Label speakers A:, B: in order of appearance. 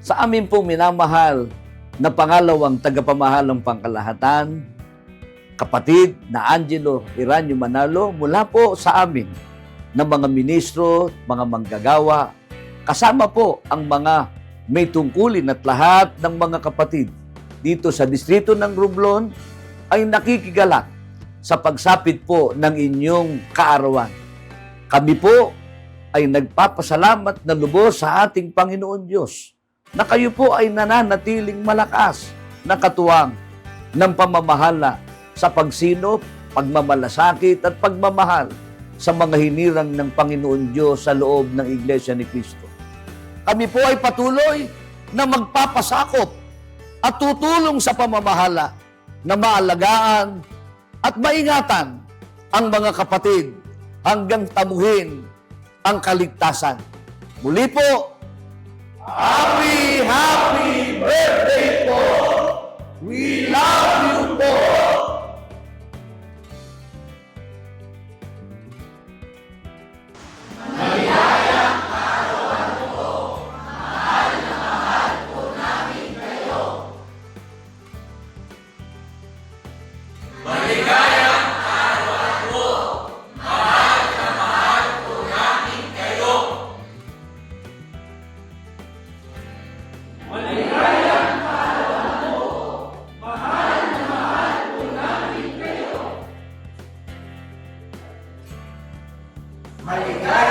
A: Sa amin pong minamahal na pangalawang tagapamahalang pangkalahatan, kapatid na Angelo Iranio Manalo, mula po sa amin ng mga ministro, mga manggagawa, kasama po ang mga may tungkulin at lahat ng mga kapatid dito sa distrito ng Romblon ay nakikigalak sa pagsapit po ng inyong kaarawan. Kami po ay nagpapasalamat na lubos sa ating Panginoon Diyos na kayo po ay nananatiling malakas na katuwang ng pamamahala sa pagsinop, pagmamalasakit at pagmamahal sa mga hinirang ng Panginoon Diyos sa loob ng Iglesia ni Cristo. Kami po ay patuloy na magpapasakop at tutulong sa pamamahala na maalagaan at maingatan ang mga kapatid hanggang tamuhin ang kaligtasan. Muli po, Happy birthday po! We love you po! Maligaya